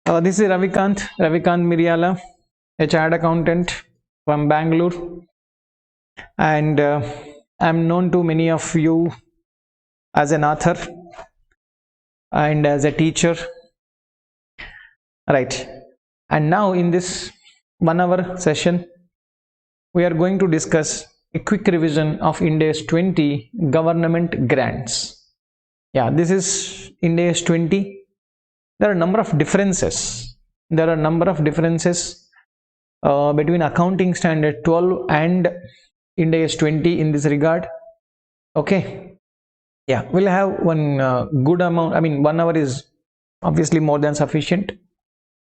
This is Ravi Kanth Miriyala, a chartered accountant from Bangalore, and I'm known to many of you as an author and as a teacher, right? And now in this 1 hour session, we are going to discuss a quick revision of Ind AS 20 government grants. Yeah, this is Ind AS 20. There are a number of differences. Between Accounting Standard 12 and Ind AS 20 in this regard. Okay. Yeah, we'll have one good amount. 1 hour is obviously more than sufficient.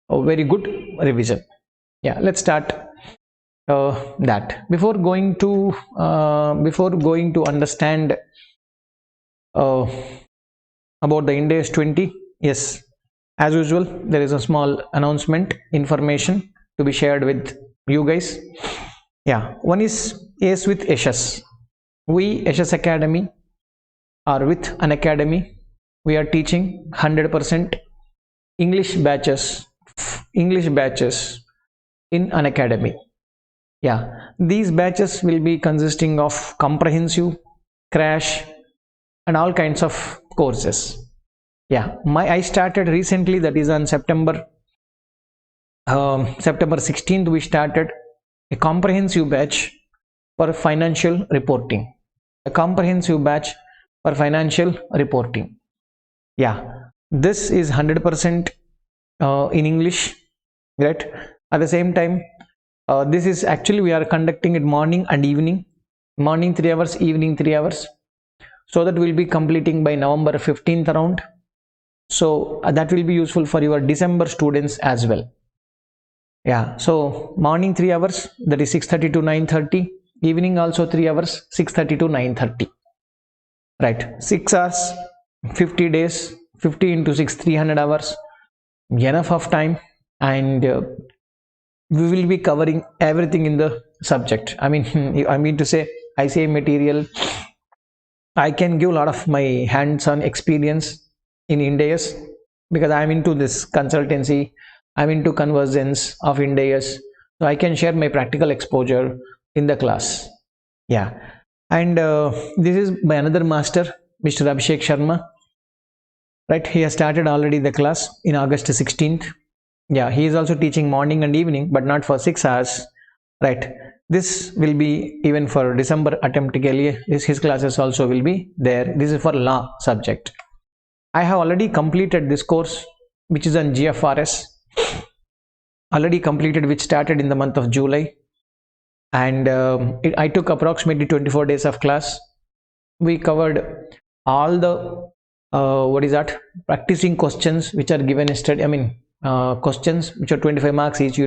A very good revision. Yeah, let's start that. Before going to understand about the Ind AS 20, yes. As usual, there is a small announcement information to be shared with you guys. Yeah, one is AS with Yashas. We, Yashas Academy, are with an academy. We are teaching 100% English batches in an academy. Yeah, these batches will be consisting of comprehensive, crash, and all kinds of courses. Yeah, I started recently, that is on September 16th, we started a comprehensive batch for financial reporting. Yeah, this is 100% in English, right? At the same time, this is actually we are conducting it morning and evening, morning 3 hours, evening 3 hours, so that we'll be completing by November 15th around. So that will be useful for your December students as well. Yeah, so morning 3 hours, that is 6:30 to 9:30, evening also 3 hours, 6:30 to 9:30, right? 6 hours, 50 days, 50 into 6, 300 hours, enough of time, and we will be covering everything in the subject. I mean to say, I say material, I can give a lot of my hands-on experience in Ind AS because I'm into this consultancy, I'm into conversions of Ind AS, so I can share my practical exposure in the class. Yeah, and this is by another master, Mr. Abhishek Sharma, right? He has started already the class in August 16th. Yeah, he is also teaching morning and evening, but not for 6 hours, right? This will be even for December attempt ke liye, his classes also will be there. This is for law subject. I have already completed this course, which is on GFRS, which started in the month of July, and I took approximately 24 days of class. We covered all the practicing questions which are given yesterday. Questions which are 25 marks each,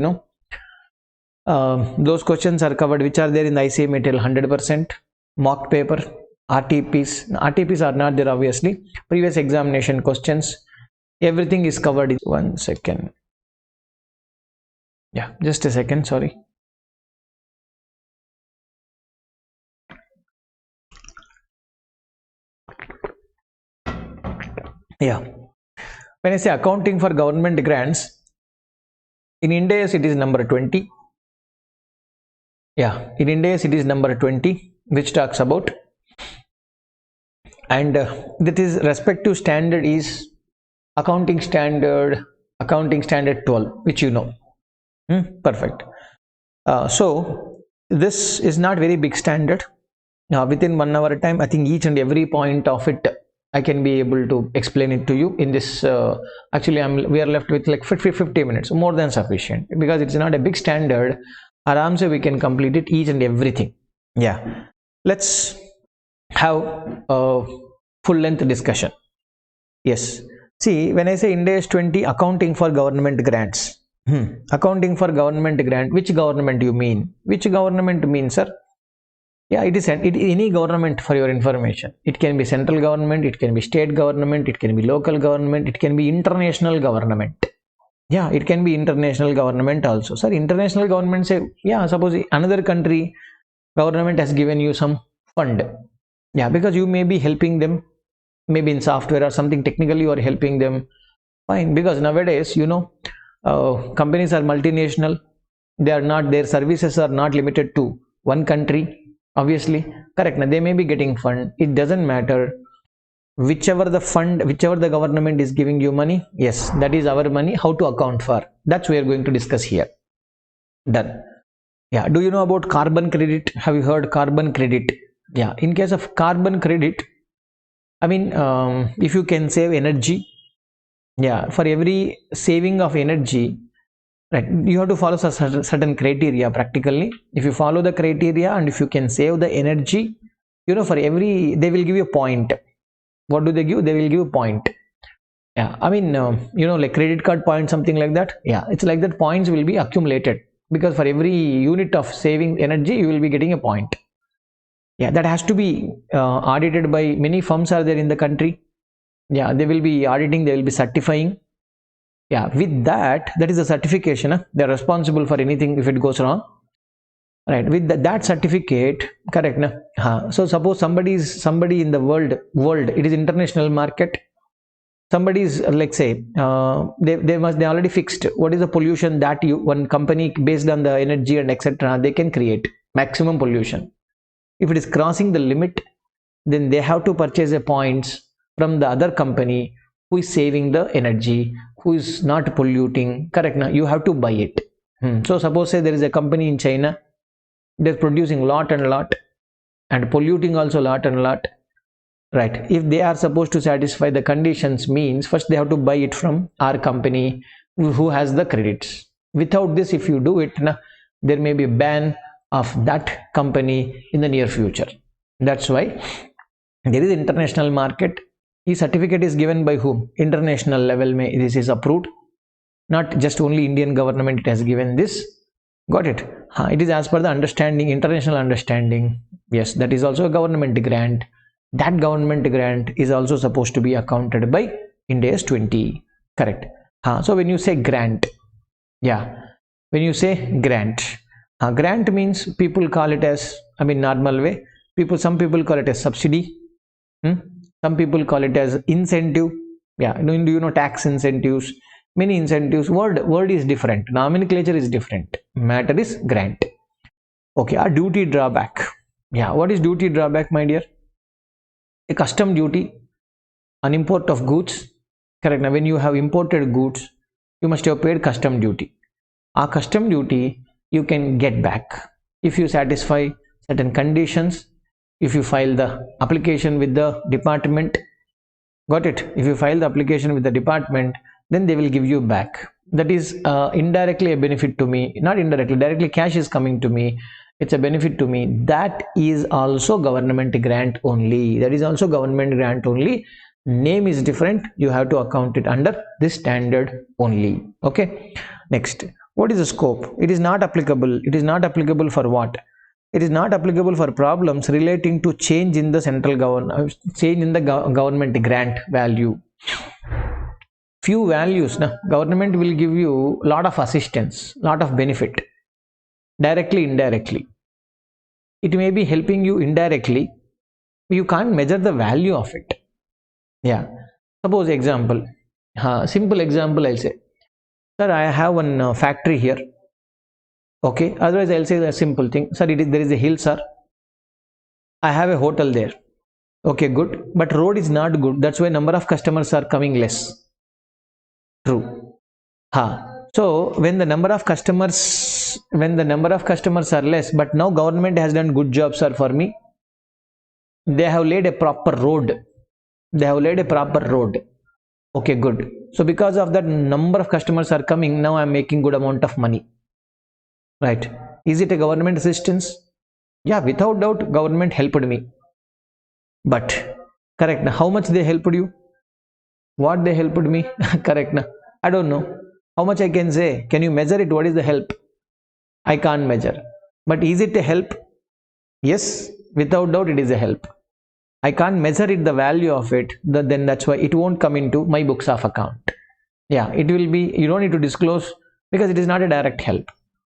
those questions are covered which are there in the ICA material 100%. Mock paper, RTPs are not there, obviously. Previous examination questions, everything is covered in 1 second. Yeah, just a second, sorry. Yeah, when I say accounting for government grants, in Ind AS it is number 20. Yeah, in Ind AS it is number 20, which talks about, and that is respective standard is accounting standard 12, which you know. Perfect. So this is not very big standard. Within 1 hour time, I think each and every point of it I can be able to explain it to you in this. Actually, we are left with like 50 minutes, more than sufficient, because it's not a big standard. Aramse we can complete it, each and everything. Yeah, let's have a full length discussion. Yes, see, when I say Ind AS 20 accounting for government grants, accounting for government grant, which government you mean? Which government means, sir? Yeah, it is any government, for your information. It can be central government, it can be state government, it can be local government, it can be international government. Yeah, it can be international government also. Sir, international government say, yeah, suppose another country government has given you some fund. Yeah, because you may be helping them, maybe in software or something technical you are helping them. Fine, because nowadays, companies are multinational. They are not, their services are not limited to one country, obviously. Correct. Now they may be getting fund, it doesn't matter whichever the fund, whichever the government is giving you money, yes, that is our money. How to account for, that's we are going to discuss here. Done. Yeah, do you know about carbon credit? Have you heard carbon credit? Yeah, in case of carbon credit, I mean, if you can save energy, yeah, for every saving of energy, right, you have to follow certain criteria practically. If you follow the criteria and if you can save the energy, you know, for every, they will give you a point. What do they give? They will give a point. Yeah, I mean, you know, like credit card points, something like that. Yeah, it's like that, points will be accumulated because for every unit of saving energy, you will be getting a point. Yeah, that has to be audited by many firms are there in the country. Yeah, they will be auditing, they will be certifying. Yeah, with that, that is a certification. They're responsible for anything if it goes wrong. Right, with that certificate, correct. So suppose somebody in the world, it is international market. Somebody is, like say, they already fixed what is the pollution that one company based on the energy and etc. they can create maximum pollution. If it is crossing the limit, then they have to purchase a points from the other company who is saving the energy, who is not polluting. Correct. Now you have to buy it. So suppose say there is a company in China, they're producing lot and lot and polluting also lot and lot. Right, if they are supposed to satisfy the conditions, means first they have to buy it from our company who has the credits. Without this, if you do it, there may be a ban of that company in the near future. That's why there is international market. This certificate is given by whom? International level may this is approved, not just only Indian government it has given this. Got it? It is as per the understanding, international understanding. Yes, that is also a government grant. That government grant is also supposed to be accounted by Ind AS 20. Correct. So when you say grant, yeah, when you say grant, grant means people call it as, I mean, normal way. Some people call it as subsidy. Some people call it as incentive. Yeah, do you know tax incentives? Many incentives. Word is different. Nomenclature is different. Matter is grant. Okay, a duty drawback. Yeah, what is duty drawback, my dear? A custom duty on import of goods. Correct. Now when you have imported goods, you must have paid custom duty. A custom duty you can get back if you satisfy certain conditions, if you file the application with the department. Got it? If you file the application with the department, then they will give you back. That is indirectly a benefit to me. Not indirectly, directly cash is coming to me. It's a benefit to me. That is also government grant only. That is also government grant only. Name is different. You have to account it under this standard only. Okay. Next, what is the scope? It is not applicable. It is not applicable for what? It is not applicable for problems relating to change in the central government, change in the government grant value. Few values. Now, government will give you a lot of assistance, lot of benefit, directly, indirectly. It may be helping you indirectly. You can't measure the value of it. Yeah. Suppose example, simple example I'll say, sir, I have one factory here. Okay. Otherwise I'll say a simple thing, sir, there is a hill, sir. I have a hotel there. Okay, good. But road is not good. That's why number of customers are coming less. True. So when the number of customers are less, but now government has done good job, sir, for me. They have laid a proper road. Okay, good. So because of that, number of customers are coming. Now I'm making good amount of money. Right. Is it a government assistance? Yeah, without doubt, government helped me. But correct. Now, how much they helped you? What they helped me? Correct. Now, I don't know. How much I can say? Can you measure it? What is the help? I can't measure. But is it a help? Yes, without doubt it is a help. I can't measure it, the value of it, then that's why it won't come into my books of account. Yeah, it will be, you don't need to disclose because it is not a direct help.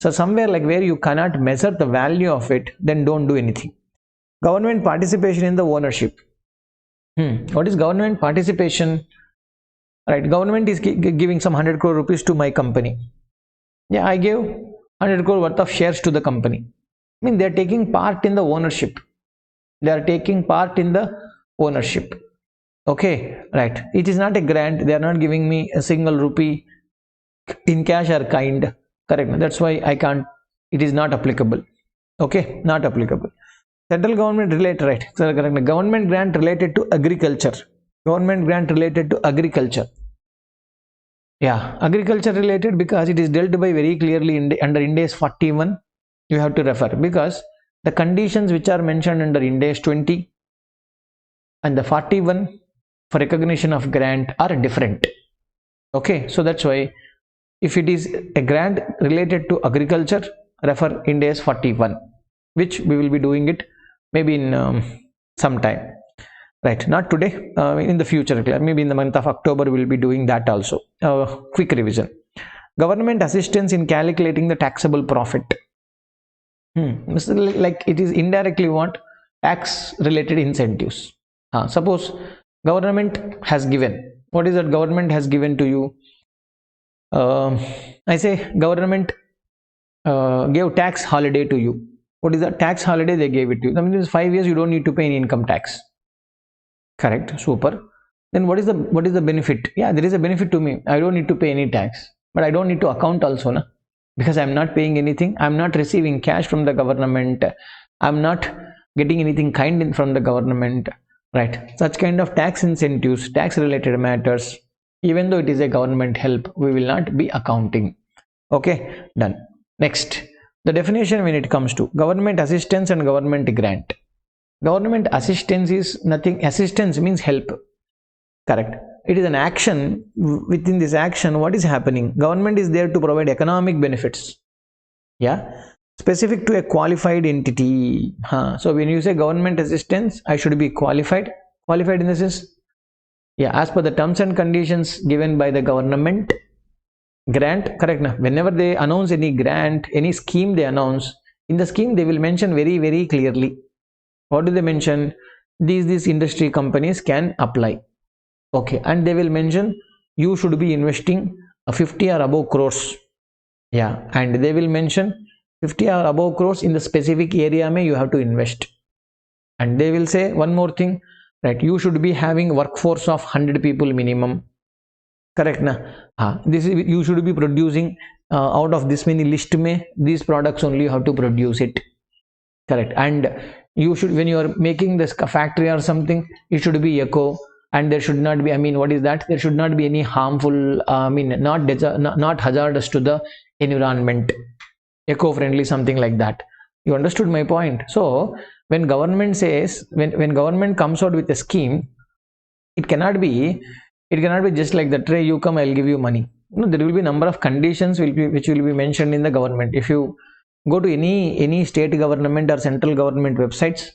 So somewhere like where you cannot measure the value of it, then don't do anything. Government participation in the ownership. What is government participation? right? Government is giving some 100 crore rupees to my company. Yeah, I gave 100 crore worth of shares to the company. I mean, they are taking part in the ownership. They are taking part in the ownership. Okay, right. It is not a grant. They are not giving me a single rupee in cash or kind. Correct. That's why I can't. It is not applicable. Okay, not applicable. Central government related, right? So correct. Government grant related to agriculture. Government grant related to agriculture. Yeah, agriculture related because it is dealt by very clearly under Ind AS 41. You have to refer because the conditions which are mentioned under Ind AS 20 and the 41 for recognition of grant are different. Okay, so that's why if it is a grant related to agriculture, refer Ind AS 41, which we will be doing it maybe in some time. Right, not today, in the future, maybe in the month of October, we'll be doing that also. Quick revision. Government assistance in calculating the taxable profit. Like it is indirectly what? Tax related incentives. Suppose government has given. What is that government has given to you? I say government gave tax holiday to you. What is that tax holiday they gave it to you? That means 5 years you don't need to pay any income tax. Correct, super. Then what is the benefit? Yeah, there is a benefit to me. I don't need to pay any tax, but I don't need to account also, na? Because I'm not paying anything. I'm not receiving cash from the government. I'm not getting anything kind from the government, right? Such kind of tax incentives, tax related matters, even though it is a government help, we will not be accounting. Okay, done. Next, the definition when it comes to government assistance and government grant. Government assistance is nothing. Assistance means help. Correct. It is an action. Within this action, what is happening? Government is there to provide economic benefits. Yeah. Specific to a qualified entity. So when you say government assistance, I should be qualified. Qualified in the sense, yeah, as per the terms and conditions given by the government. Grant, correct. Now, whenever they announce any grant, any scheme they announce, in the scheme they will mention very, very clearly. What do they mention? These industry companies can apply. Okay, and they will mention you should be investing 50 or above crores. Yeah, and they will mention 50 or above crores in the specific area may you have to invest. And they will say one more thing, right? You should be having workforce of 100 people minimum. Correct na? This is, you should be producing out of this many list may these products only you have to produce it. Correct. And you should, when you are making this factory or something, it should be eco, and there should not be, I mean, what is that? There should not be any harmful, not hazardous to the environment, eco-friendly, something like that. You understood my point? So when government says, when government comes out with a scheme, it cannot be just like the tray, you come, I'll give you money. No, there will be number of conditions which will be mentioned in the government. If you go to any state government or central government websites,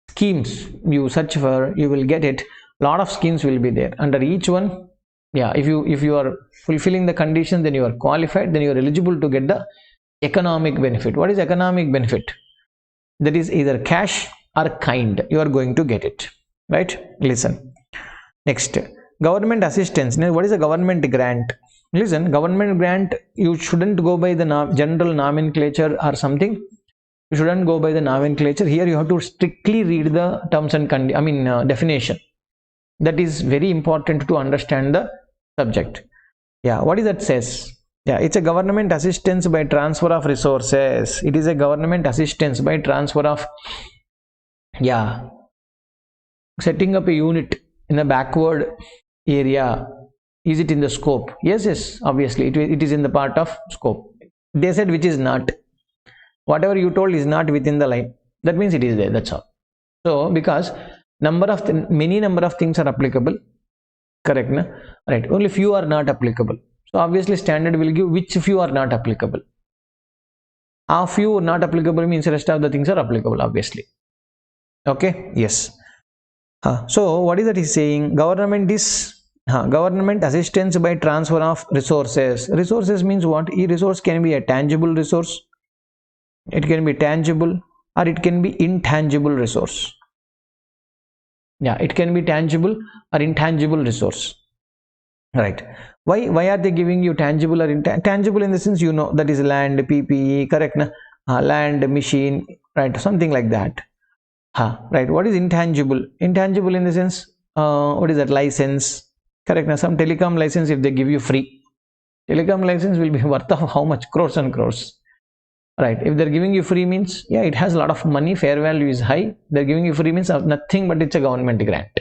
schemes you search for, you will get it. Lot of schemes will be there. Under each one, yeah, if you are fulfilling the conditions, then you are qualified, then you are eligible to get the economic benefit. What is economic benefit? That is either cash or kind. You are going to get it, right? Listen. Next, government assistance. Now, what is a government grant? Listen, government grant, you shouldn't go by the general nomenclature or something. You shouldn't go by the nomenclature. Here you have to strictly read the terms and definition. That is very important to understand the subject. Yeah, what is that says? Yeah, it's a government assistance by transfer of resources. It is a government assistance by transfer of, yeah, setting up a unit in a backward area. Is it in the scope? Yes, obviously it is in the part of scope. They said which is not. Whatever you told is not within the line. That means it is there. That's all. So because many number of things are applicable. Correct, na? Right. Only few are not applicable. So obviously standard will give which few are not applicable. A few not applicable means rest of the things are applicable, obviously. Okay. Yes. So what is that he's saying? Government is government assistance by transfer of resources. Resources means what? A resource can be a tangible resource. It can be tangible or it can be intangible resource. Yeah, it can be tangible or intangible resource. right? Why are they giving you tangible or intangible? In the sense, that is land, PPE, correct na? Land, machine, right? Something like that. Right. What is intangible? Intangible in the sense, what is that? License, correct na? Some telecom license, if they give you free, telecom license will be worth of how much? Crores and crores, right? If they're giving you free means, yeah, it has a lot of money, fair value is high. They're giving you free means nothing, but it's a government grant.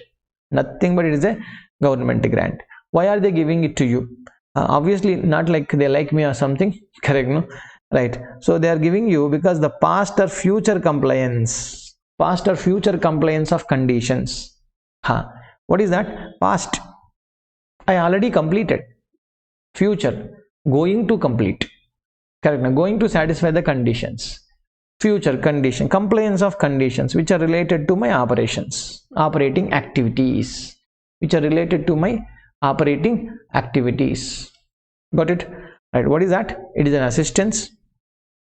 Nothing but it is a government grant. Why are they giving it to you? Obviously not like they like me or something, correct, no? Right. So they are giving you because the past or future compliance, of conditions. What is that? Past, I already completed. Future, going to complete, correct, now going to satisfy the conditions. Future condition, compliance of conditions which are related to my operating activities, got it? Right. What is that? It is an assistance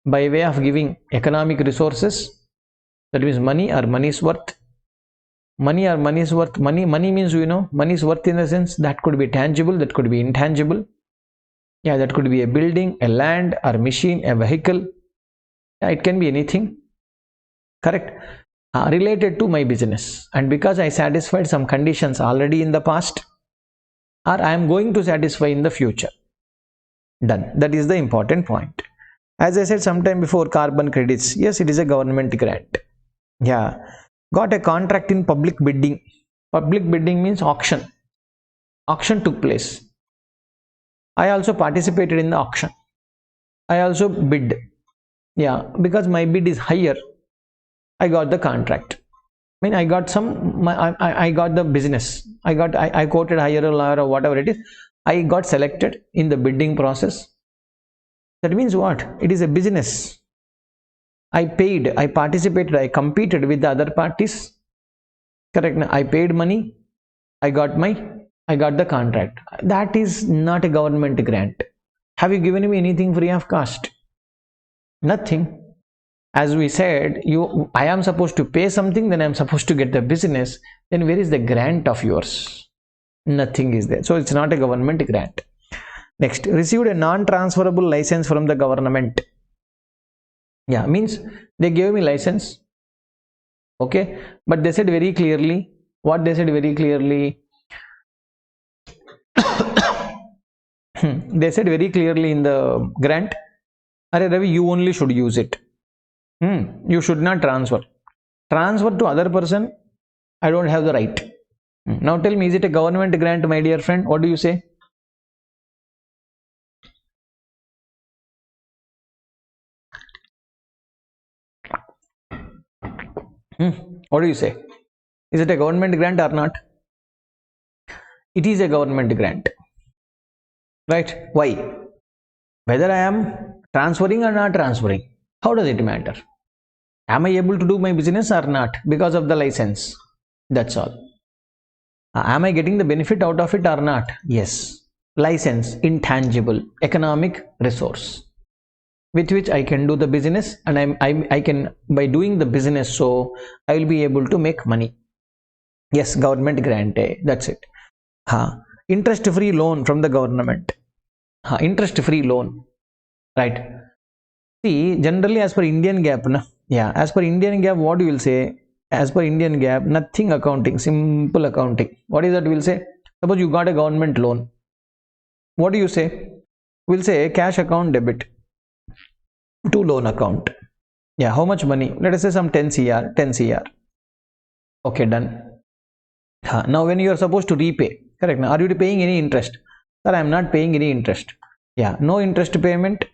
by way of giving economic resources, that means money or money's worth. Money means, money's worth in the sense that could be tangible, that could be intangible. Yeah, that could be a building, a land, or machine, a vehicle. Yeah, it can be anything, correct? Related to my business, and because I satisfied some conditions already in the past, or I am going to satisfy in the future. Done. That is the important point. As I said sometime before, carbon credits, yes, it is a government grant. Yeah, got a contract in public bidding. Public bidding means auction. Auction took place. I also participated in the auction. I also bid. Yeah, because my bid is higher, I got the contract. I mean, I got I got the business. I quoted higher or whatever it is. I got selected in the bidding process. That means what? It is a business. I paid, I participated, I competed with the other parties. Correct. I paid money. I got the contract. That is not a government grant. Have you given me anything free of cost? Nothing. As we said, I am supposed to pay something, then I am supposed to get the business. Then where is the grant of yours? Nothing is there. So it's not a government grant. Next, received a non-transferable license from the government. Yeah, means they gave me license. Okay, but they said very clearly, what they said very clearly, they said very clearly in the grant, Are Ravi, you only should use it. You should not transfer. Transfer to other person, I don't have the right. Now tell me, is it a government grant, my dear friend? What do you say? What do you say? Is it a government grant or not? It is a government grant. Right? Why? Whether I am transferring or not transferring, how does it matter? Am I able to do my business or not because of the license? That's all. Am I getting the benefit out of it or not? Yes. License, intangible, economic resource with which I can do the business, and I can, by doing the business, so I will be able to make money. Yes, government grant, that's it. Interest free loan from the government. Interest free loan, right? See, generally as per Indian GAAP, as per Indian GAAP, what you will say? As per Indian GAAP, nothing accounting, simple accounting. What is that? We'll say, suppose you got a government loan. What do you say? We'll say cash account debit to loan account. Yeah, how much money? Let us say some 10 CR. Okay, done. Now when you are supposed to repay, correct? Now, are you paying any interest? Sir, I am not paying any interest. Yeah, no interest payment.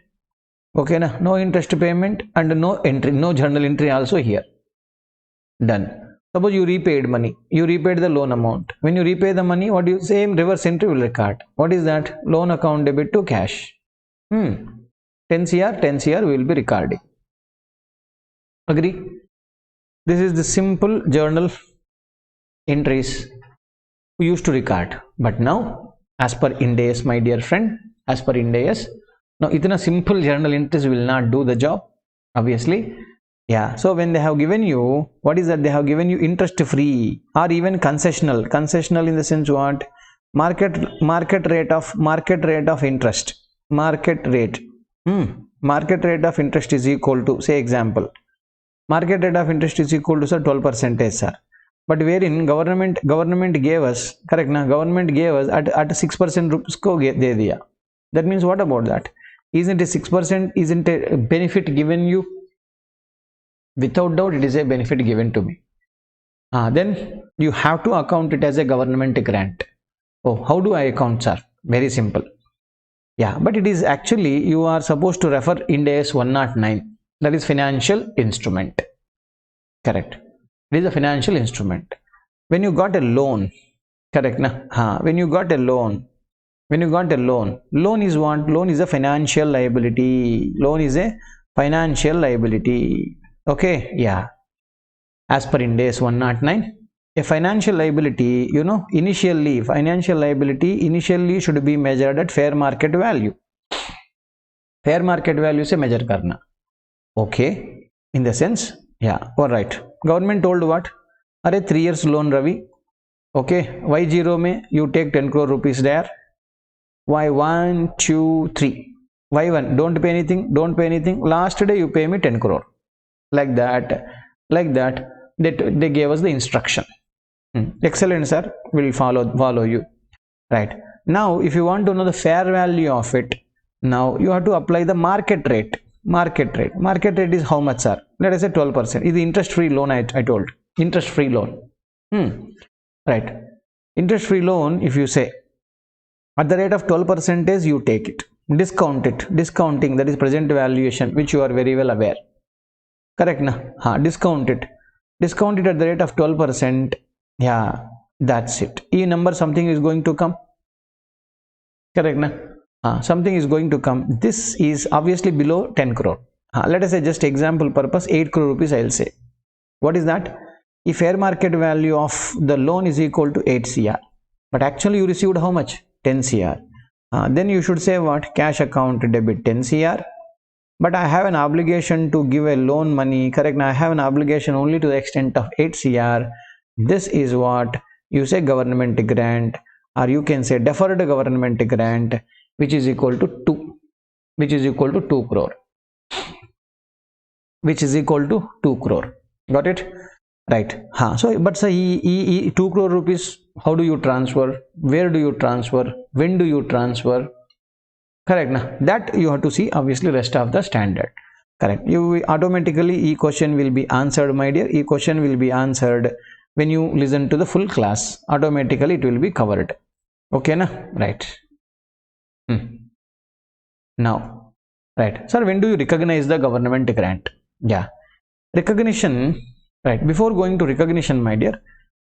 Okay, no interest payment and no entry, no journal entry also here. Done. Suppose you repaid money, you repaid the loan amount. When you repay the money, what do you say? Reverse entry will record. What is that? Loan account debit to cash. 10 CR we will be recording. Agree? This is the simple journal entries we used to record. But now, as per Ind AS, my dear friend, as per Ind AS, now itna simple journal entries will not do the job, obviously. Yeah, so when they have given you, what is that? They have given you interest free or even concessional. Concessional in the sense what? Market rate of interest. Market rate. Market rate of interest is equal to, say example, market rate of interest is equal to, sir, 12%, sir. But wherein government gave us, correct na, government gave us at 6% rupees ko de diya. That means what about that? Isn't a 6%, isn't a benefit given you? Without doubt it is a benefit given to me. Then you have to account it as a government grant. Oh, how do I account, sir? Very simple. Yeah, but it is actually, you are supposed to refer Ind AS 109. That is financial instrument. Correct. It is a financial instrument. When you got a loan, correct na? When you got a loan, loan is what? Loan is a financial liability. Loan is a financial liability. Okay, yeah. As per Ind AS 109, a financial liability, initially should be measured at fair market value. Fair market value se measure karna. Okay, in the sense, yeah, all right. Government told what? Are 3 years loan, Ravi. Okay, Y0 mein you take 10 crore rupees there. Y1, 2, 3. Y1, don't pay anything. Last day you pay me 10 crore. Like that, they gave us the instruction. Excellent, sir. We'll follow you. Right. Now, if you want to know the fair value of it, now you have to apply the market rate. Market rate is how much, sir? Let us say 12%. Is the interest-free loan, I told. Interest-free loan. Right. Interest-free loan, if you say, at the rate of 12%, you take it. Discounting, that is present valuation, which you are very well aware. Correct na? Discount it at the rate of 12%. Yeah, that's it. E number, something is going to come. Correct na? Something is going to come. This is obviously below 10 crore. Let us say, just example purpose, 8 crore rupees I will say. What is that? If fair market value of the loan is equal to 8 CR, but actually you received how much? 10 CR. Then you should say what? Cash account debit 10 CR. But I have an obligation to give a loan money, correct? Now I have an obligation only to the extent of 8 CR. This is what you say government grant, or you can say deferred government grant, which is equal to 2 crore. Which is equal to 2 crore. Got it? Right. So, but say 2 crore rupees, how do you transfer? Where do you transfer? When do you transfer? Correct na? That you have to see, obviously, rest of the standard. Correct. You automatically, e question will be answered, my dear. E question will be answered when you listen to the full class. Automatically it will be covered. Okay na? Right. Now, right. Sir, when do you recognize the government grant? Yeah. Recognition, right. Before going to recognition, my dear,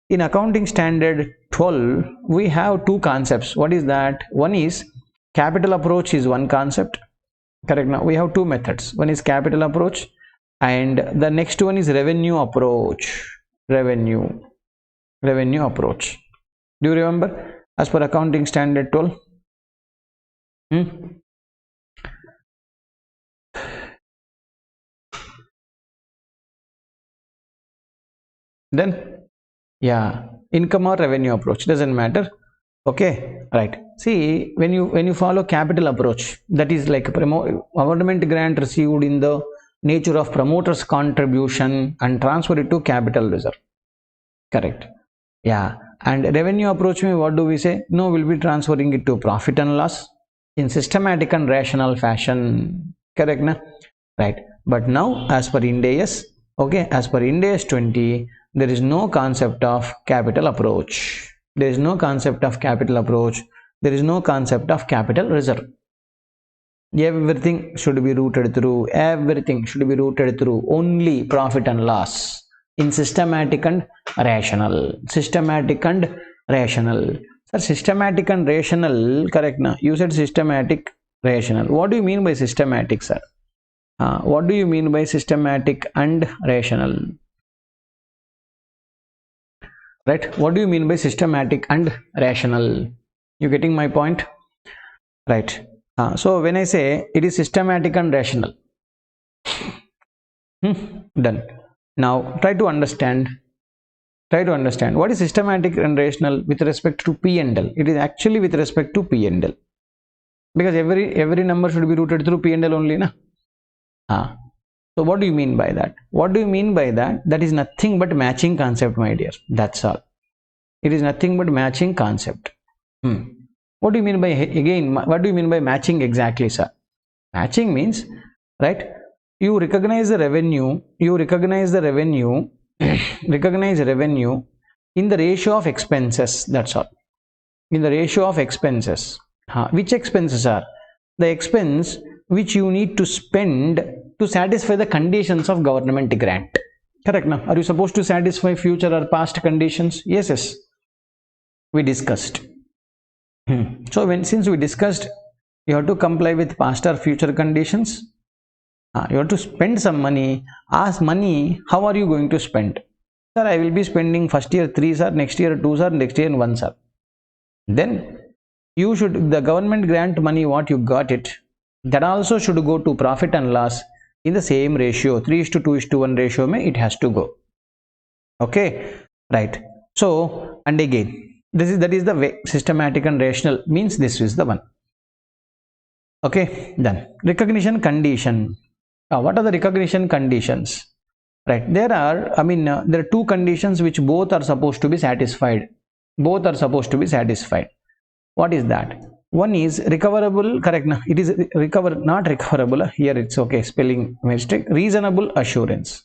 in accounting standard 12, we have two concepts. What is that? One is capital approach is one concept. Correct. Now we have two methods. One is capital approach and the next one is revenue approach. Revenue approach. Do you remember as per accounting standard 12? Then, yeah, income or revenue approach, doesn't matter. Okay, right. See, when you follow capital approach, that is like government grant received in the nature of promoter's contribution and transfer it to capital reserve. Correct. Yeah. And revenue approach, what do we say? No, we'll be transferring it to profit and loss in systematic and rational fashion. Correct na? Right. But now, as per Ind AS, okay, as per Ind AS 20, there is no concept of capital approach. There is no concept of capital approach. There is no concept of capital reserve. Everything should be routed through. Everything should be routed through only profit and loss in systematic and rational. Systematic and rational. Sir, systematic and rational, correct na? You said systematic, rational. What do you mean by systematic, sir? What do you mean by systematic and rational? Right? What do you mean by systematic and rational? You getting my point? Right. So when I say it is systematic and rational, done. Now try to understand Try to understand what is systematic and rational with respect to P and L. It is actually with respect to P and L, because every number should be routed through P and L only, na? So what do you mean by that? What do you mean by that? That is nothing but matching concept, my dear. That's all. It is nothing but matching concept. What do you mean by, again, what do you mean by matching exactly, sir? Matching means, right, you recognize the revenue, recognize revenue in the ratio of expenses. That's all. In the ratio of expenses. Which expenses are? The expense which you need to spend to satisfy the conditions of government grant. Correct now? Are you supposed to satisfy future or past conditions? Yes. We discussed. So since we discussed, you have to comply with past or future conditions. You have to spend some money. Ask money, how are you going to spend? Sir, I will be spending first year 3, sir, next year 2, sir, next year 1, sir. Then you should, the government grant money what you got it, that also should go to profit and loss in the same ratio, 3:2:1 ratio it has to go. Okay, right. So, and again, that is the way. Systematic and rational means this is the one. Okay, done. Recognition condition. What are the recognition conditions? Right, there are, there are two conditions which both are supposed to be satisfied. What is that? One is recoverable, correct? No, it is not recoverable. Here it's okay, spelling mistake. Reasonable assurance.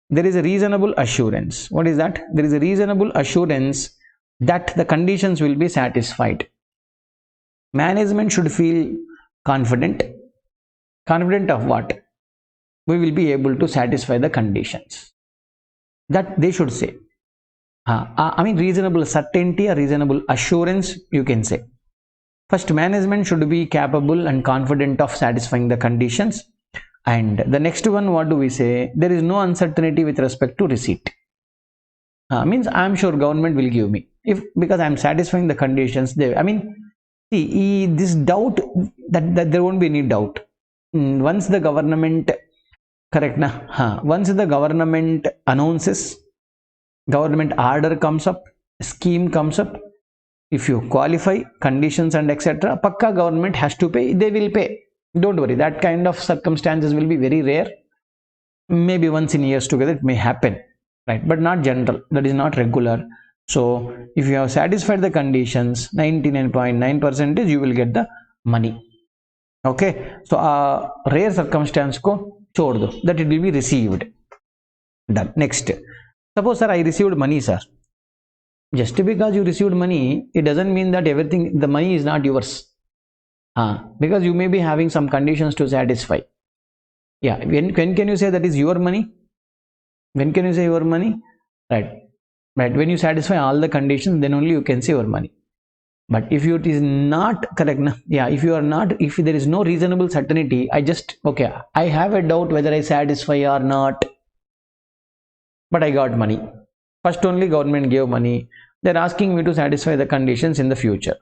There is a reasonable assurance. What is that? There is a reasonable assurance that the conditions will be satisfied. Management should feel confident. Confident of what? We will be able to satisfy the conditions. That they should say. Reasonable certainty or reasonable assurance, you can say. First, management should be capable and confident of satisfying the conditions. And the next one, what do we say? There is no uncertainty with respect to receipt. Means I am sure government will give me, because I am satisfying the conditions. This doubt, that there won't be any doubt. Once the government, correct na? Once the government announces, government order comes up, scheme comes up, if you qualify, conditions and etc., pakka government has to pay, they will pay. Don't worry, that kind of circumstances will be very rare. Maybe once in years together it may happen, right? But not general, that is not regular. So if you have satisfied the conditions, 99.9% you will get the money. Okay, so rare circumstance ko chhod do, that it will be received. Done. Next, suppose sir, I received money, sir. Just because you received money, it doesn't mean that everything, the money is not yours. Because you may be having some conditions to satisfy. Yeah, when can you say that is your money? When can you say your money? Right. When you satisfy all the conditions, then only you can say your money. But if it is not correct, if you are not, if there is no reasonable certainty, I have a doubt whether I satisfy or not, but I got money. First only government gave money. They are asking me to satisfy the conditions in the future.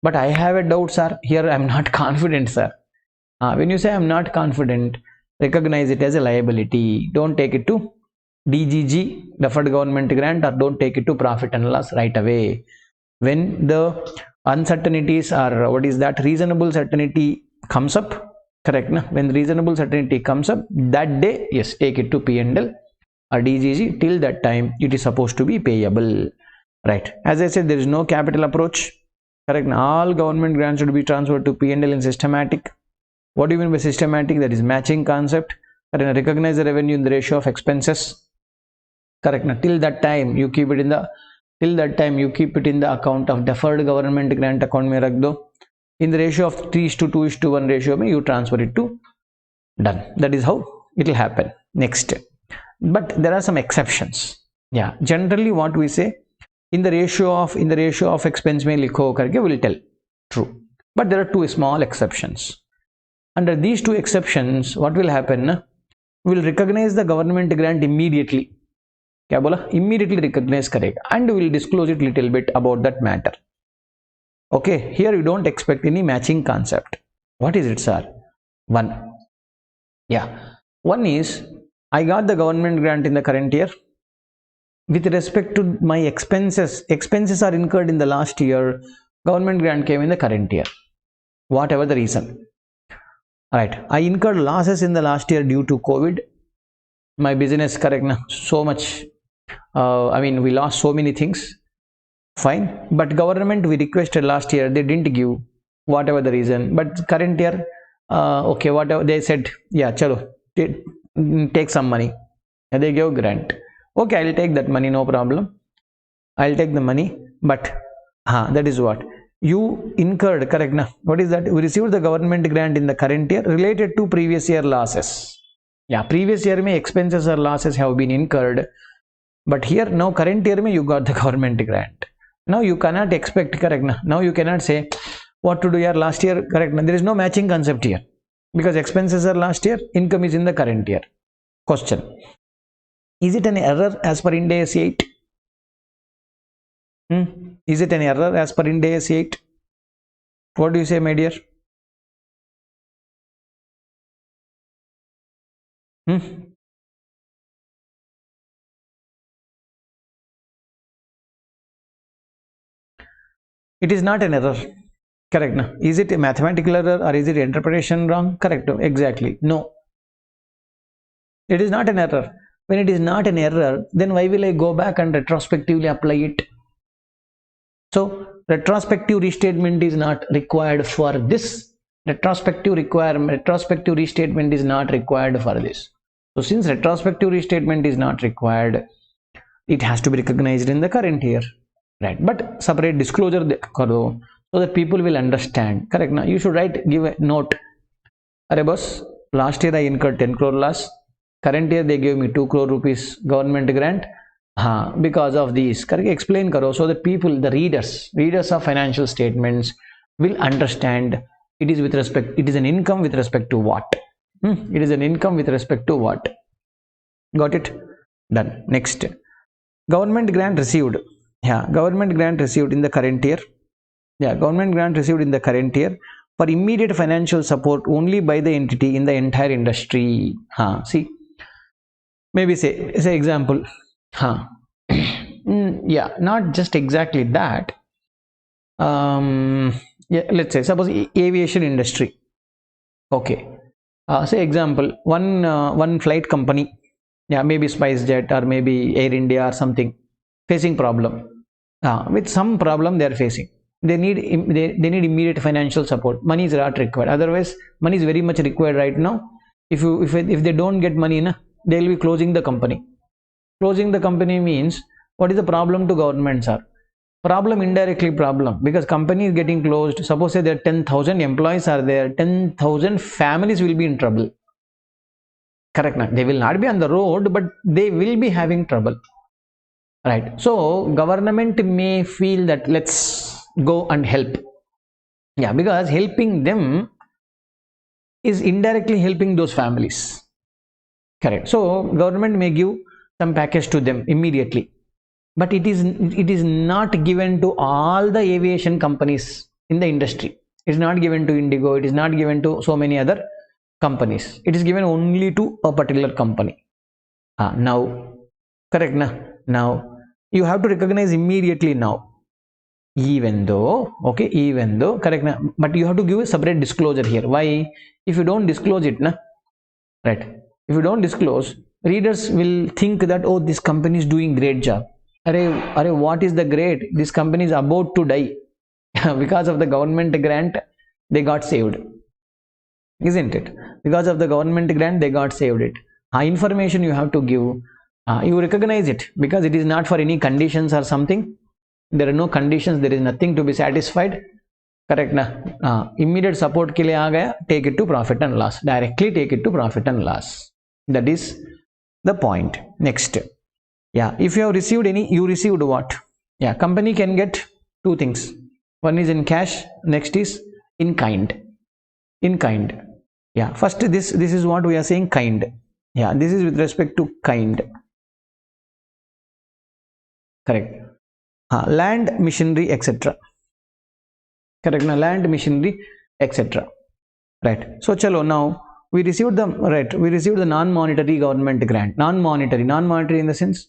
But I have a doubt, sir. Here I am not confident, sir. When you say I am not confident, recognize it as a liability. Don't take it to DGG, deferred government grant, or don't take it to profit and loss right away. When the uncertainties are, reasonable certainty comes up, correct? Na? When reasonable certainty comes up, that day, yes, take it to P&L or DGG. Till that time, it is supposed to be payable, right? As I said, there is no capital approach, correct? Now, all government grants should be transferred to P&L in systematic. What do you mean by systematic? That is matching concept. Recognize the revenue in the ratio of expenses. Correct. Now, till that time you keep it in the account of deferred government grant account mein rakh do. In the ratio of 3:2:1 ratio mein you transfer it to. Done. That is how it will happen. Next, but there are some exceptions. Yeah, generally what we say, in the ratio of expense mein likho karke will tell. True. But there are two small exceptions. Under these two exceptions, what will happen? We will recognize the government grant immediately. क्या बोला? Immediately recognize करेगा, and we will disclose it little bit about that matter. Okay, here you don't expect any matching concept. What is it, sir? One. Yeah, one is I got the government grant in the current year. with respect to my expenses are incurred in the last year, government grant came in the current year, whatever the reason. Right, I incurred losses in the last year due to COVID. My business, correct na, so much. I mean, we lost so many things. Fine, but government we requested last year, they didn't give, whatever the reason. But current year, okay, whatever they said, yeah, chalo, take some money. And they gave grant. Okay, I'll take that money, no problem. I'll take the money, but that is what you incurred, correct na? What is that? We received the government grant in the current year related to previous year losses. Yeah, previous year may expenses or losses have been incurred, but here now current year may you got the government grant. Now you cannot expect, correct na? Now you cannot say what to do here last year, correct na? There is no matching concept here because expenses are last year, income is in the current year. Question: is it an error as per Ind AS 8? Is it an error as per Ind AS 8? What do you say, my dear? It is not an error, correct na? Is it a mathematical error or is it interpretation wrong? Correct, exactly. No, it is not an error. When it is not an error, then why will I go back and retrospectively apply it? So retrospective restatement is not required for this. Retrospective restatement is not required for this. So since retrospective restatement is not required, it has to be recognized in the current year, right? But separate disclosure karo so that people will understand, correct na? You should give a note. Arey boss, last year I incurred 10 crore loss. Current year they gave me 2 crore rupees government grant. Because of these, correct? Explain karo so that people, the readers of financial statements will understand it is with respect, it is an income with respect to what? It is an income with respect to what? Got it? Done. Next, government grant received. Government grant received in the current year. Government grant received in the current year for immediate financial support only by the entity in the entire industry. See, maybe say example. Not just exactly that. Let's say suppose aviation industry. Okay. Say example, one flight company, maybe SpiceJet or maybe Air India or something, facing problem. With some problem they are facing. They need immediate financial support. Money is not required. Otherwise, money is very much required right now. If they don't get money, they will be closing the company. Closing the company means, what is the problem to governments are? Problem, indirectly problem, because company is getting closed. Suppose say there are 10,000 employees are there, 10,000 families will be in trouble. Correct na? They will not be on the road, but they will be having trouble. Right. So government may feel that let's go and help. Because helping them is indirectly helping those families. Correct. So government may give some package to them immediately, but it is not given to all the aviation companies in the industry. It is not given to Indigo. It is not given to so many other companies. It is given only to a particular company. Now, correct na? Now you have to recognize immediately now. Even though, correct na? But you have to give a separate disclosure here. Why? If you don't disclose it, right? If you don't disclose, readers will think that, oh, this company is doing great job. Arey, what is the great? This company is about to die. Because of the government grant, they got saved. Isn't it? Because of the government grant, they got saved it. Information you have to give. You recognize it because it is not for any conditions or something. There are no conditions. There is nothing to be satisfied. Correct na? Immediate support ke liye aa gaya, take it to profit and loss. Directly take it to profit and loss. That is the point. Next, if you have received you received what? Company can get two things. One is in cash, next is in kind. First this is what we are saying, kind. This is with respect to kind. Correct. Land, machinery, etc. Correct. Land, machinery, etc. Right. So chalo, now we received the non-monetary government grant. Non-monetary in the sense,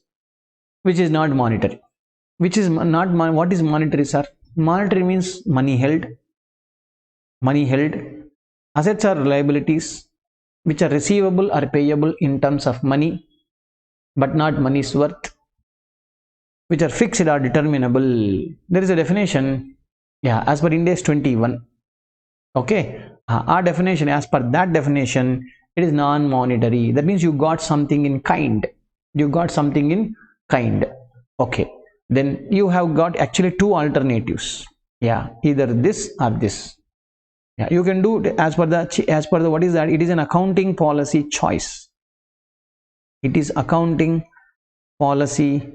which is not monetary. Which is not what is monetary, sir? Monetary means money held. Money held. Assets are liabilities which are receivable or payable in terms of money, but not money's worth, which are fixed or determinable. There is a definition, yeah, as per Index 21. Okay, our definition, as per that definition, it is non-monetary. That means you got something in kind. You got something in kind. Okay, then you have got actually two alternatives. Yeah, either this or this. Yeah, you can do as per the what is that? It is an accounting policy choice. It is accounting policy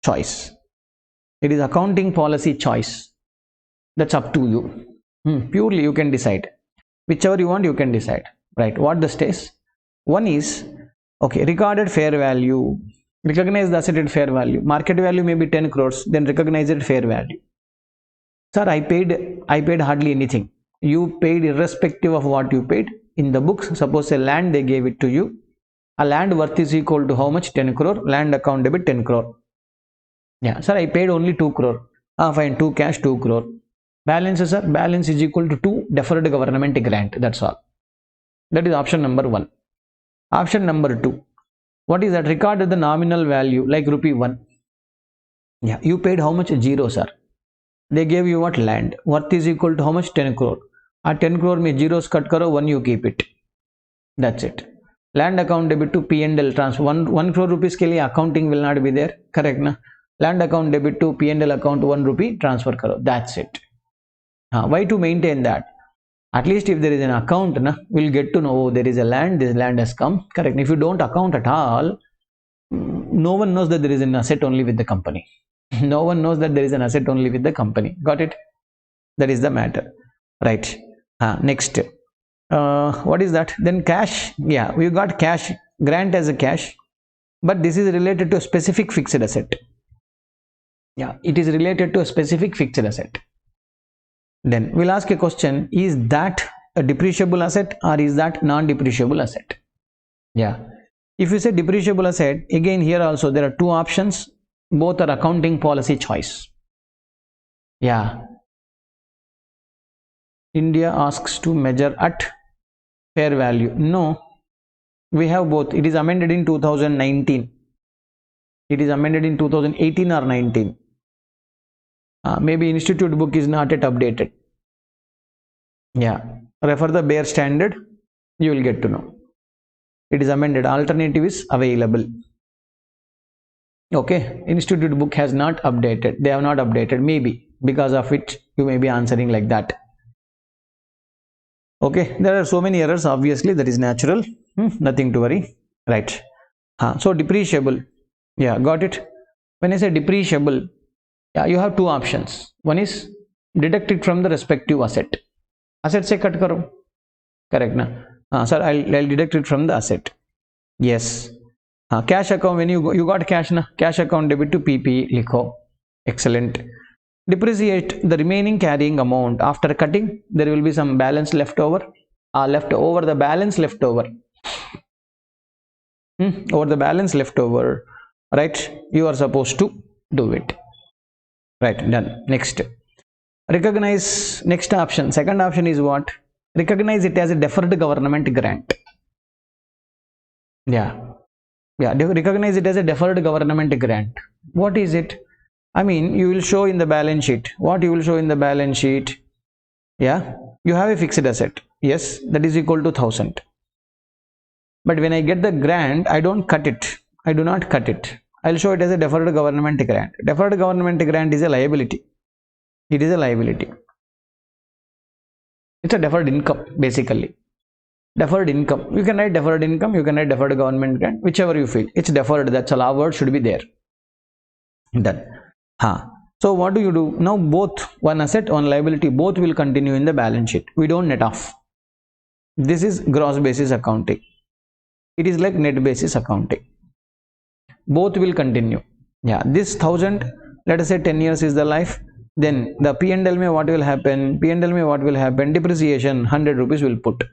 choice. It is accounting policy choice. That's up to you. Purely you can decide. Whichever you want, you can decide. Right? What the stays? One is, okay, recorded fair value. Recognize the asset at fair value. Market value may be 10 crores. Then recognize it at fair value. Sir, I paid hardly anything. You paid irrespective of what you paid. In the books, suppose a land they gave it to you. A land worth is equal to how much? 10 crore. Land account debit 10 crore. Yeah, sir, I paid only 2 crore. Fine, 2 cash, 2 crore. Balance, sir, balance is equal to 2 deferred government grant. That's all. That is option number 1. Option number 2. What is that? Recorded the nominal value like rupee 1. Yeah, you paid how much? 0, sir. They gave you what? Land. Worth is equal to how much? 10 crore. 10 crore में zeros cut करो, 1 you keep it. That's it. Land account debit to P&L transfer. 1 crore rupees के लिए accounting will not be there. Correct ना? Land account debit to P&L account 1 rupee transfer करो. That's it. Why to maintain that? At least if there is an account, we'll get to know, oh, there is a land, this land has come. Correct. If you don't account at all, no one knows that there is an asset only with the company. No one knows that there is an asset only with the company. Got it? That is the matter. Right. Next. What is that? Then cash. Yeah, we got cash. Grant as a cash. But this is related to a specific fixed asset. Yeah, it is related to a specific fixed asset. Then we'll ask a question, is that a depreciable asset or is that non-depreciable asset? Yeah, if you say depreciable asset, again here also there are two options, both are accounting policy choice. Yeah, India asks to measure at fair value. No, we have both. It is amended in 2019. It is amended in 2018 or 19. Maybe institute book is not yet updated. Yeah, refer the bare standard, you will get to know. It is amended. Alternative is available. Okay, institute book has not updated. They have not updated. Maybe because of it you may be answering like that. Okay, there are so many errors. Obviously, that is natural. Nothing to worry. Right. So depreciable. Yeah, got it. When I say depreciable, yeah, you have two options. One is deduct it from the respective asset. Asset se cut karo. Correct na? Sir, I'll deduct it from the asset. Yes. Cash account, when you got cash na, cash account debit to PP likho. Excellent. Depreciate the remaining carrying amount. After cutting, there will be some balance left over. The balance left over. Over the balance left over. Right? You are supposed to do it. Right, done. Next. Recognize, next option. Second option is what? Recognize it as a deferred government grant. Yeah. Yeah, recognize it as a deferred government grant. What is it? I mean, you will show in the balance sheet. What you will show in the balance sheet? Yeah, you have a fixed asset. Yes, that is equal to 1000. But when I get the grant, I don't cut it. I do not cut it. I'll show it as a deferred government grant. Deferred government grant is a liability. It is a liability. It's a deferred income, basically. Deferred income. You can write deferred income, you can write deferred government grant, whichever you feel. It's deferred. That's all. Our word should be there. Done. So what do you do? Now both, one asset, one liability, both will continue in the balance sheet. We don't net off. This is gross basis accounting. It is like net basis accounting. Both will continue. Yeah, this 1000, let us say 10 years is the life. Then the P&L may what will happen? P&L may what will happen? Depreciation 100 rupees will put.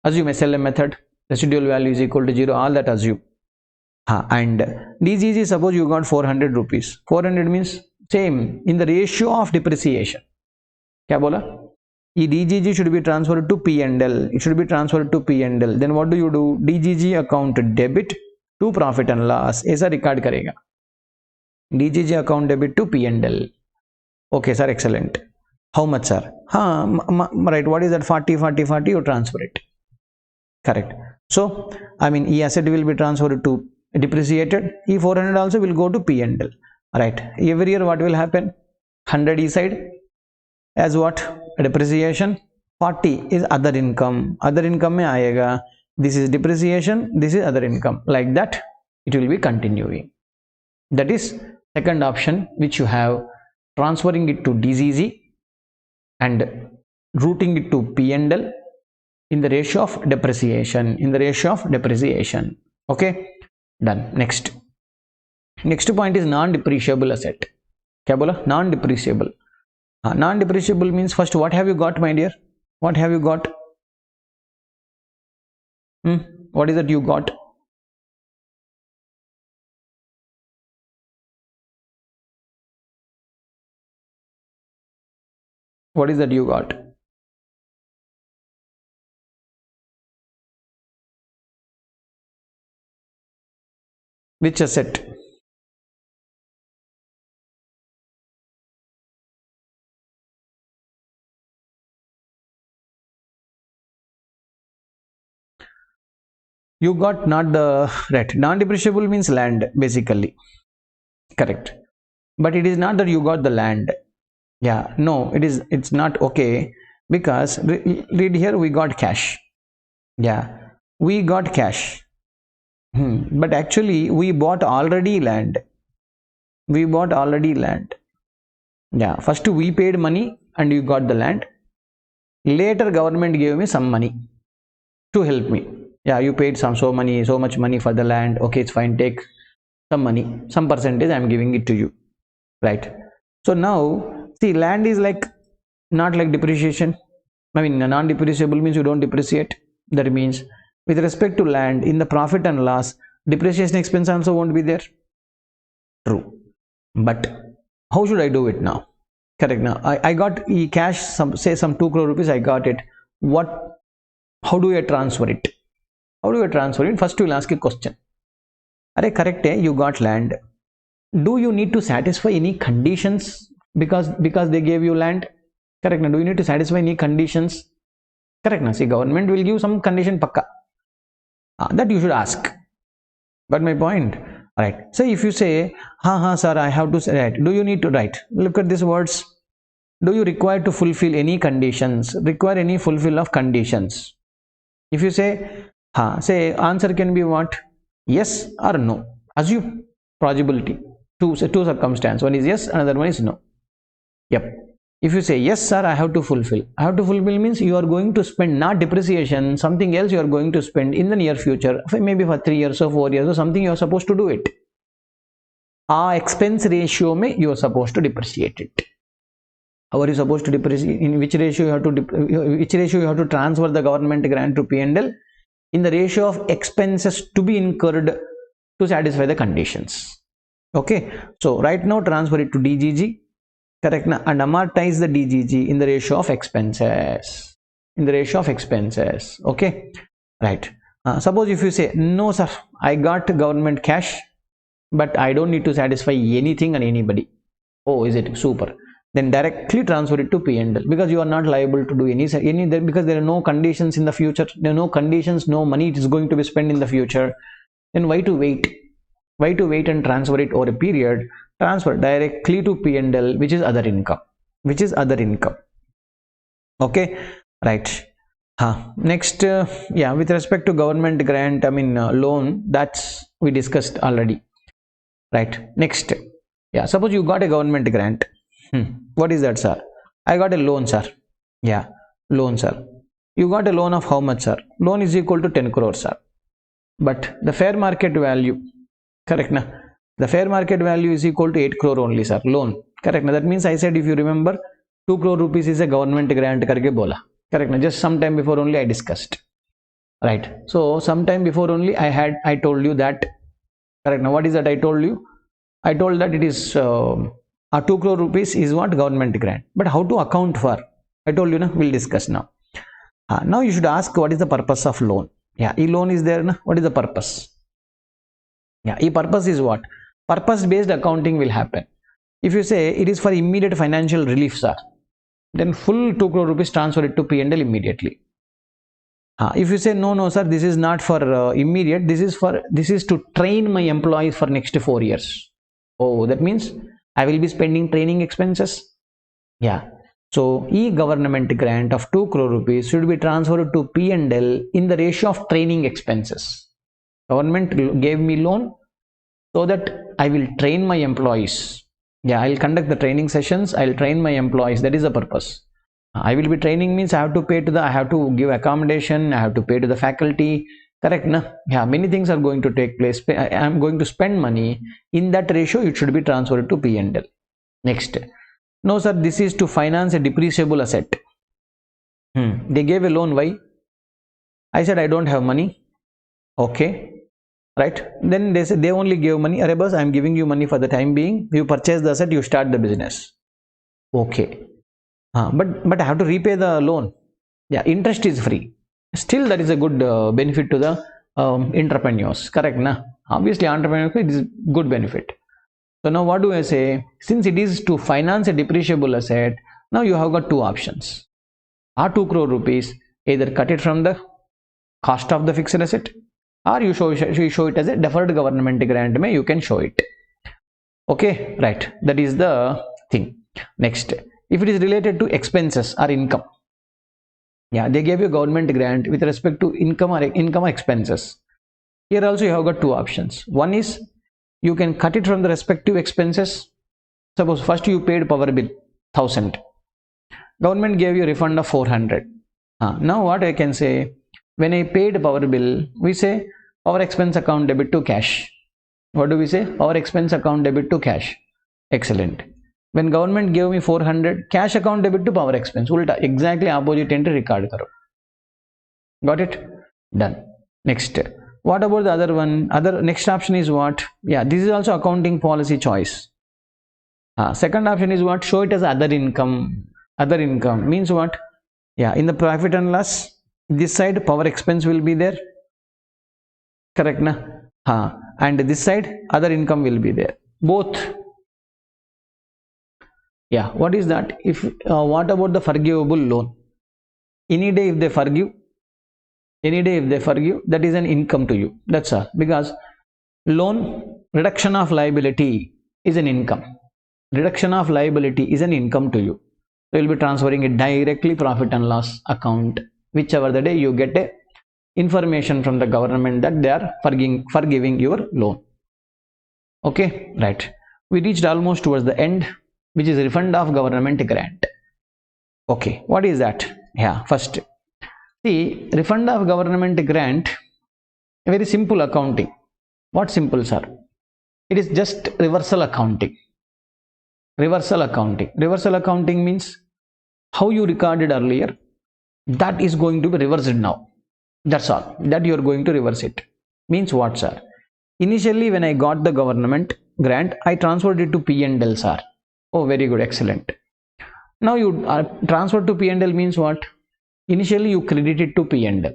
Assume SLM method. Residual value is equal to 0. All that assume. And DGG, suppose you got 400 rupees. 400 means same in the ratio of depreciation. Kya bola? DGG should be transferred to P&L. It should be transferred to P&L. Then what do you do? DGG account debit to profit and loss. ऐसा record करेगा. DGG account debit to P&L. Okay, sir. Excellent. How much, sir? Right. What is that? 40, 40, 40. You transfer it. Correct. So, I mean, E asset will be transferred to depreciated. E400 also will go to P&L. Right. Every year, what will happen? 100 E side as what? Depreciation. 40 is other income. Other income mein aayega. This is depreciation. This is other income. Like that, it will be continuing. That is second option which you have, transferring it to DGG and routing it to P&L in the ratio of depreciation. Okay, done. Next point is non-depreciable asset. Kya bola? Non-depreciable. Non-depreciable means, first, what have you got, my dear? What have you got? What is that you got? What is that you got? Which asset? You got not the right. Non-depreciable means land, basically. Correct. But it is not that you got the land. Yeah, no, it's not okay, because read here, we got cash. Yeah, we got cash. But actually we bought already land. Yeah, first we paid money and you got the land. Later government gave me some money to help me. Yeah, you paid so much money for the land. Okay, it's fine, take some money, some percentage I'm giving it to you. Right. So now, see, land is like not like depreciation. I mean, non-depreciable means you don't depreciate. That means with respect to land, in the profit and loss, depreciation expense also won't be there. True. But how should I do it now? Correct. Now I got cash, some 2 crore rupees, I got it. How do I transfer it? First you will ask a question. Are correct, you got land. Do you need to satisfy any conditions because they gave you land? Correct. Now, do you need to satisfy any conditions? Correct. Now, see, government will give some condition pakka. That you should ask. Got my point? Right. So if you say, sir, I have to say, right, do you need to write? Look at these words. Do you require to fulfill any conditions? Require any fulfill of conditions? If you say, say answer can be what? Yes or no. Assume probability. Two circumstances. One is yes, another one is no. Yep. If you say yes, sir, I have to fulfill. Means you are going to spend not depreciation, something else you are going to spend in the near future, maybe for 3 years or 4 years or something, you are supposed to do it. Expense ratio mein you are supposed to depreciate it. How are you supposed to depreciate? In which ratio you have to transfer the government grant to P&L? In the ratio of expenses to be incurred to satisfy the conditions. Okay, so right now transfer it to DGG. Correct, and amortize the DGG in the ratio of expenses. Okay, right. Suppose if you say, no sir, I got government cash, but I don't need to satisfy anything and anybody. Oh, is it? Super. Then directly transfer it to P&L, because you are not liable to do any because there are no conditions in the future. There are no conditions, no money is going to be spent in the future. Then why to wait? And transfer it over a period? Transfer directly to P&L, which is other income. Okay, right. Next, with respect to government grant, loan, that's we discussed already. Right. Next, suppose you got a government grant. What is that, sir? I got a loan, sir. Yeah, loan, sir. You got a loan of how much, sir? Loan is equal to 10 crores, sir. But the fair market value, correct na? The fair market value is equal to 8 crore only, sir. Loan, correct na? That means I said, if you remember, 2 crore rupees is a government grant karke bola. Correct na? Just some time before only I discussed. Right. So sometime before only I told you that Correct. Now what is that I told you? I told that it is a 2 crore rupees is what government grant. But how to account for? I told you, we'll discuss now. Now you should ask what is the purpose of loan. Yeah, e loan is there. What is the purpose? Yeah, e purpose is what? Purpose based accounting will happen. If you say it is for immediate financial relief, sir, then full 2 crore rupees transfer it to P&L immediately. If you say no, sir, this is not for immediate, this is to train my employees for next 4 years. Oh, that means I will be spending training expenses. Yeah. So e-government grant of 2 crore rupees should be transferred to P&L in the ratio of training expenses. Government gave me loan so that I will train my employees. Yeah, I'll conduct the training sessions. I'll train my employees. That is the purpose. I will be training means I have to give accommodation. I have to pay to the faculty. Correct, na? Yeah, many things are going to take place. I am going to spend money. In that ratio, it should be transferred to P&L. Next. No, sir, this is to finance a depreciable asset. They gave a loan. Why? I said I don't have money. Okay. Right? Then they said they only gave money. Arebus, I am giving you money for the time being. You purchase the asset, you start the business. Okay. But I have to repay the loan. Yeah, interest is free. Still, that is a good benefit to the entrepreneurs. Correct, na? Obviously, entrepreneurs, it is good benefit. So now what do I say? Since it is to finance a depreciable asset, now you have got two options. 2 crore rupees, either cut it from the cost of the fixed asset, or you show it as a deferred government grant. You can show it. Okay, right. That is the thing. Next, if it is related to expenses or income, yeah, they gave you government grant with respect to income or expenses. Here also you have got two options. One is you can cut it from the respective expenses. Suppose first you paid power bill 1000. Government gave you refund of 400. Now what I can say, when I paid power bill, we say our expense account debit to cash. What do we say? Our expense account debit to cash. Excellent. When government gave me 400, cash account debit to power expense. Ulta, exactly opposite entry record karo. Got it? Done. Next. What about the other one? Next option is what? Yeah, this is also accounting policy choice. Second option is what? Show it as other income. Other income means what? Yeah, in the profit and loss, this side power expense will be there. Correct, na? And this side other income will be there. Both. Yeah, what is that? If what about the forgivable loan? Any day if they forgive, that is an income to you. That's all. Because loan reduction of liability is an income. Reduction of liability is an income to you. So you'll be transferring it directly profit and loss account. Whichever the day you get a information from the government that they are forgiving your loan. Okay, right. We reached almost towards the end, which is refund of government grant. Okay, what is that? Yeah, first, see, refund of government grant, a very simple accounting. What simple, sir? It is just reversal accounting. Reversal accounting. Reversal accounting means how you recorded earlier, that is going to be reversed now. That's all. That you are going to reverse it. Means what, sir? Initially, when I got the government grant, I transferred it to P&L, sir. Oh, very good, excellent. Now you transfer to P&L means what? Initially you credit it to P&L.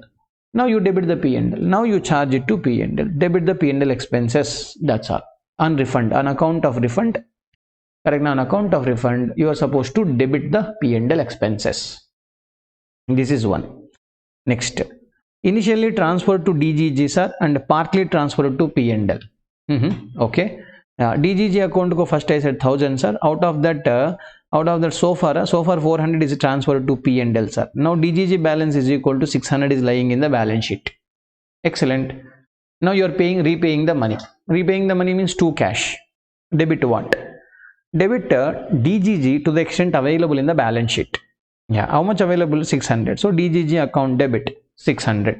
Now you debit the P&L. Now you charge it to P&L. Debit the P&L expenses. That's all. On refund, on account of refund. Correct. Now on account of refund, you are supposed to debit the P&L expenses. This is one. Next, initially transferred to DGG, sir, and partly transferred to P&L. Okay. DGG account ko first I said 1000, sir. Out of that so far 400 is transferred to P&L, sir. Now DGG balance is equal to 600 is lying in the balance sheet. Excellent. Now you are repaying the money. Repaying the money means to cash. Debit what? Debit DGG to the extent available in the balance sheet. Yeah, how much available? 600. So DGG account debit 600.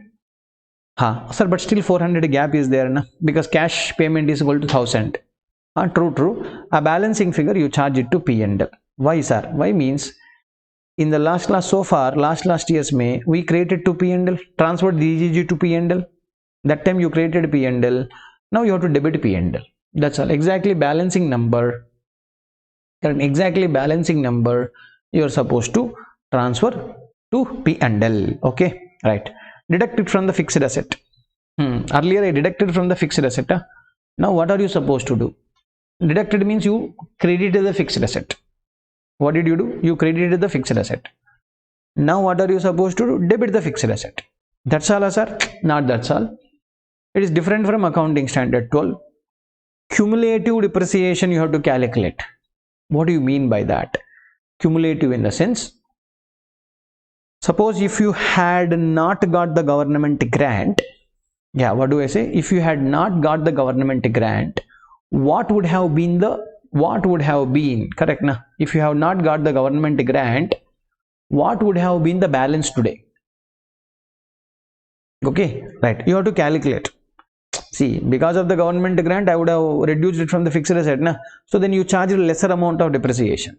Sir, but still 400 gap is there, na? Because cash payment is equal to 1000. True. A balancing figure you charge it to P&L. Why, sir? Why means in the last year's May, we created to P&L, transferred DGG to P&L. That time you created P&L. Now you have to debit P and L. That's all. Exactly balancing number. Exactly balancing number you are supposed to transfer to P and L. Okay, right. Deduct it from the fixed asset. Earlier I deducted from the fixed asset. Now what are you supposed to do? Deducted means you credited the fixed asset. What did you do? You credited the fixed asset. Now what are you supposed to do? Debit the fixed asset. That's all, sir? Not that's all. It is different from accounting standard 12. Cumulative depreciation you have to calculate. What do you mean by that? Cumulative in the sense, suppose if you had not got the government grant, what do I say? If you had not got the government grant, what would have been correct na? If you have not got the government grant, what would have been the balance today? Okay, right. You have to calculate. See, because of the government grant, I would have reduced it from the fixed asset. Na? So then you charge a lesser amount of depreciation.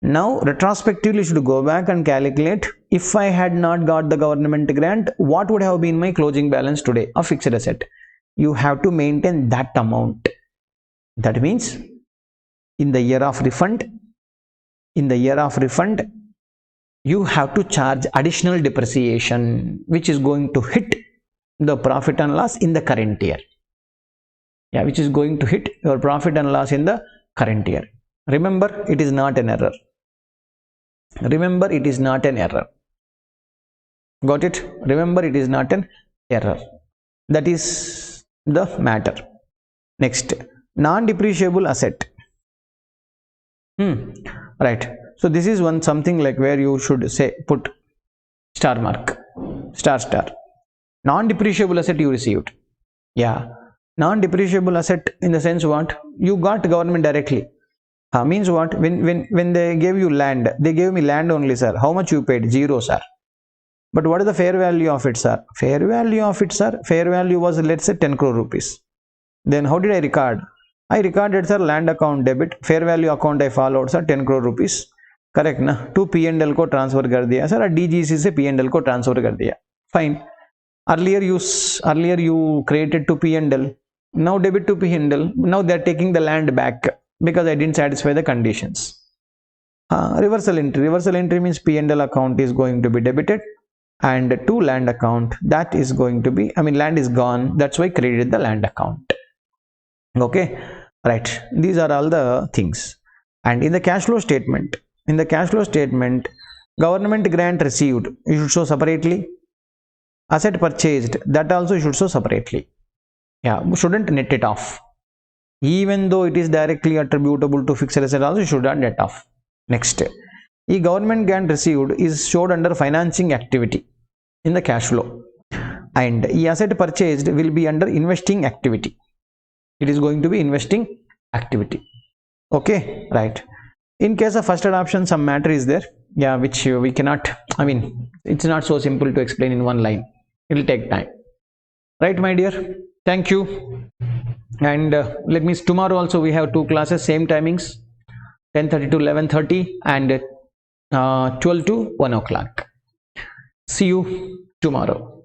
Now, retrospectively, you should go back and calculate, if I had not got the government grant, what would have been my closing balance today of fixed asset? You have to maintain that amount. That means, in the year of refund, you have to charge additional depreciation, which is going to hit the profit and loss in the current year. Which is going to hit your profit and loss in the current year. Remember, it is not an error. Remember, it is not an error. Got it? Remember, it is not an error. That is the matter. Next, non-depreciable asset. Right. So this is something like where you should say put star mark, star. Non-depreciable asset you received. Non-depreciable asset in the sense what? You got government directly. Means what? When they gave you land, they gave me land only, sir. How much you paid? 0, sir. But what is the fair value of it, sir? Fair value of it, sir. Fair value was, let's say, 10 crore rupees. Then how did I record? I recorded, sir, land account debit. Fair value account I followed, sir, 10 crore rupees. Correct na? To P&L को transfer कर दिया, sir. DGC से P&L को transfer कर दिया. Fine. Earlier you created to P&L. Now debit to P&L. Now they are taking the land back because I didn't satisfy the conditions. Reversal entry. Reversal entry means P&L account is going to be debited, and to land account, that is going to be, land is gone. That's why I credited the land account. Okay, right. These are all the things. And in the cash flow statement, government grant received, you should show separately. Asset purchased, that also you should show separately. Shouldn't net it off. Even though it is directly attributable to fixed asset, also you should not net off. Next, the government grant received is showed under financing activity in the cash flow, and the asset purchased will be under investing activity. It is going to be investing activity. Okay, right. In case of first adoption, some matter is there, which we cannot, it's not so simple to explain in one line. It will take time. Right, my dear? Thank you. And tomorrow also we have 2 classes, same timings, 10:30 to 11:30 and 12 to 1 o'clock. See you tomorrow.